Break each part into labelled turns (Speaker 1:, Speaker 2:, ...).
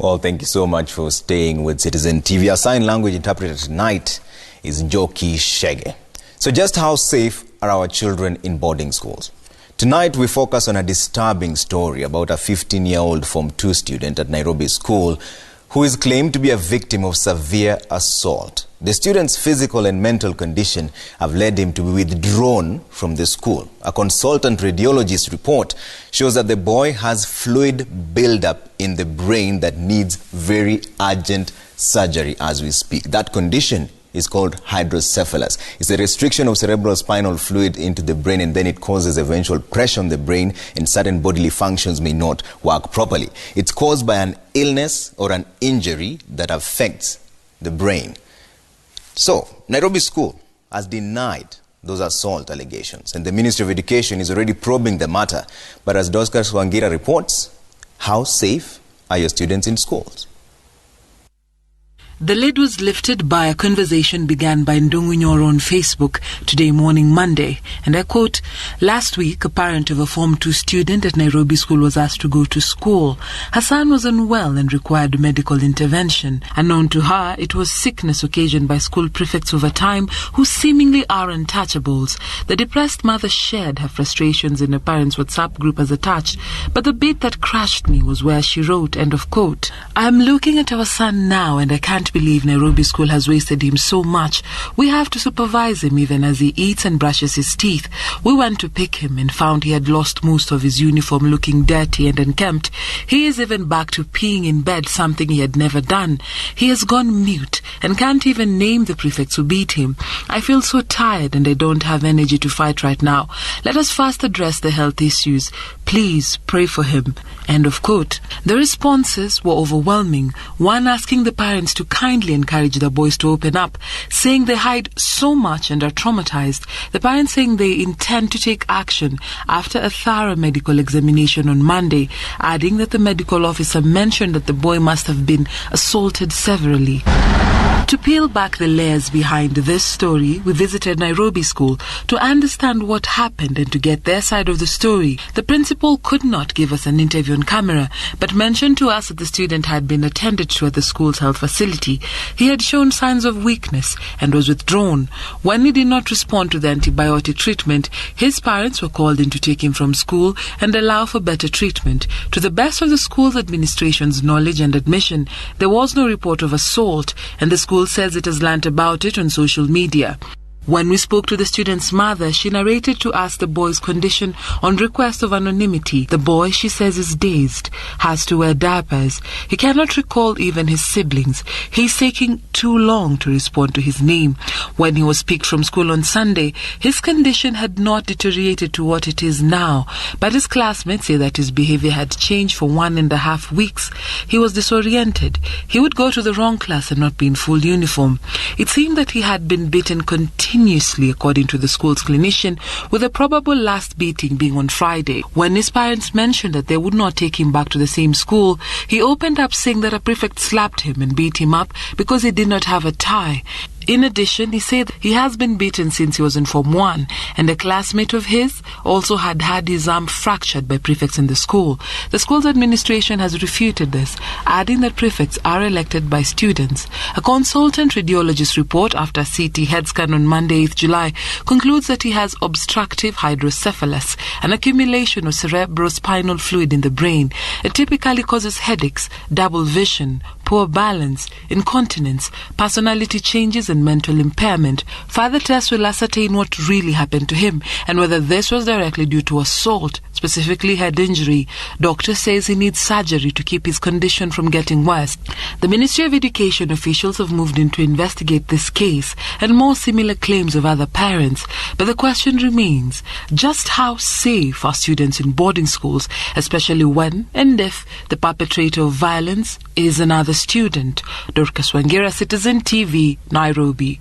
Speaker 1: Well, thank you so much for staying with Citizen TV. Our sign language interpreter tonight is Njoki Shege. So just how safe are our children in boarding schools? Tonight we focus on a disturbing story about a 15-year-old Form 2 student at Nairobi school who is claimed to be a victim of severe assault. The student's physical and mental condition have led him to be withdrawn from the school. A consultant radiologist report shows that the boy has fluid buildup in the brain that needs very urgent surgery as we speak. That condition is called hydrocephalus. It's a restriction of cerebral spinal fluid into the brain, and then it causes eventual pressure on the brain, and certain bodily functions may not work properly. It's caused by an illness or an injury that affects the brain. So, Nairobi school has denied those assault allegations, and the Ministry of Education is already probing the matter. But as Dorcas Wangira reports, how safe are your students in schools?
Speaker 2: The lid was lifted by a conversation began by Ndungu Nyoro on Facebook today morning Monday, and I quote, "Last week, a parent of a Form 2 student at Nairobi school was asked to go to school. Her son was unwell and required medical intervention. Unknown to her, it was sickness occasioned by school prefects over time who seemingly are untouchables. The depressed mother shared her frustrations in a parent's WhatsApp group as attached, but the bit that crushed me was where she wrote, end of quote, I am looking at our son now and I can't believe Nairobi school has wasted him so much. We have to supervise him even as he eats and brushes his teeth. We went to pick him and found he had lost most of his uniform, looking dirty and unkempt. He is even back to peeing in bed, something he had never done. He has gone mute and can't even name the prefects who beat him. I feel so tired and I don't have energy to fight right now. Let us first address the health issues. Please pray for him." End of quote. The responses were overwhelming. One asking the parents to kindly encourage the boys to open up, saying they hide so much and are traumatized. The parents saying they intend to take action after a thorough medical examination on Monday, adding that the medical officer mentioned that the boy must have been assaulted severely. To peel back the layers behind this story, we visited Nairobi school to understand what happened and to get their side of the story. The principal could not give us an interview on camera, but mentioned to us that the student had been attended to at the school's health facility. He had shown signs of weakness and was withdrawn. When he did not respond to the antibiotic treatment, his parents were called in to take him from school and allow for better treatment. To the best of the school's administration's knowledge and admission, there was no report of assault, and the school says it has learnt about it on social media. When we spoke to the student's mother, she narrated to us the boy's condition on request of anonymity. The boy, she says, is dazed, has to wear diapers. He cannot recall even his siblings. He's taking too long to respond to his name. When he was picked from school on Sunday, his condition had not deteriorated to what it is now, but his classmates say that his behavior had changed for 1.5 weeks. He was disoriented. He would go to the wrong class and not be in full uniform. It seemed that he had been beaten continuously, according to the school's clinician, with a probable last beating being on Friday. When his parents mentioned that they would not take him back to the same school, he opened up saying that a prefect slapped him and beat him up because he did not have a tie. In addition, he said he has been beaten since he was in Form 1, and a classmate of his also had had his arm fractured by prefects in the school. The school's administration has refuted this, adding that prefects are elected by students. A consultant radiologist report after a CT head scan on Monday, 8th July, concludes that he has obstructive hydrocephalus, an accumulation of cerebrospinal fluid in the brain. It typically causes headaches, double vision, poor balance, incontinence, personality changes and mental impairment. Further tests will ascertain what really happened to him and whether this was directly due to assault, specifically head injury. Doctor says he needs surgery to keep his condition from getting worse. The Ministry of Education officials have moved in to investigate this case and more similar claims of other parents. But the question remains, just how safe are students in boarding schools, especially when and if the perpetrator of violence is another student? Dorcas Wangira, Citizen TV, Nairobi.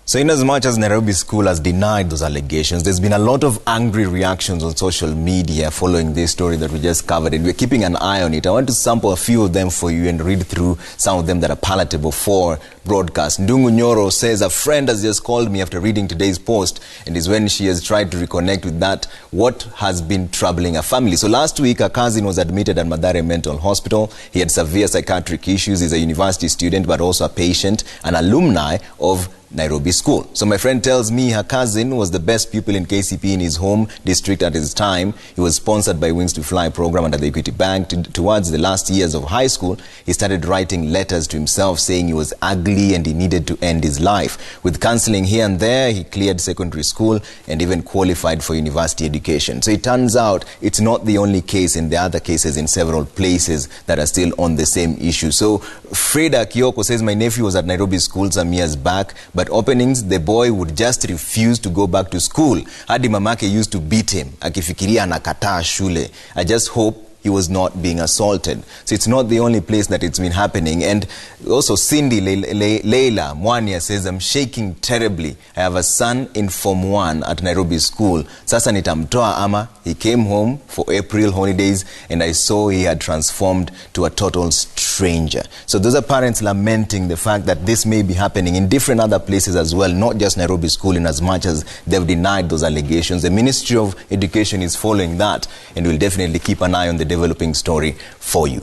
Speaker 1: So in as much as Nairobi school has denied those allegations, there's been a lot of angry reactions on social media following this story that we just covered, and we're keeping an eye on it. I want to sample a few of them for you and read through some of them that are palatable for broadcast. Ndungu Nyoro says, a friend has just called me after reading today's post, and is when she has tried to reconnect with that, what has been troubling her family. So last week, her cousin was admitted at Mathare Mental Hospital. He had severe psychiatric issues. He's a university student, but also a patient, an alumni of Nairobi school. So my friend tells me her cousin was the best pupil in KCP in his home district at his time. He was sponsored by Wings to Fly program under the Equity Bank. Towards the last years of high school, he started writing letters to himself saying he was ugly and he needed to end his life. With counseling here and there, he cleared secondary school and even qualified for university education. So it turns out it's not the only case, and there are other cases in several places that are still on the same issue. So Freda Kioko says, my nephew was at Nairobi school some years back, but openings, the boy would just refuse to go back to school. Hadi mamake used to beat him. Akifikiria anakataa shule. I just hope he was not being assaulted. So it's not the only place that it's been happening. And also Cindy Leila Mwania says, I'm shaking terribly. I have a son in Form 1 at Nairobi school. Sasa nitamtoa ama. He came home for April holidays and I saw he had transformed to a total stranger. So those are parents lamenting the fact that this may be happening in different other places as well, not just Nairobi school, in as much as they've denied those allegations. The Ministry of Education is following that, and will definitely keep an eye on the developing story for you.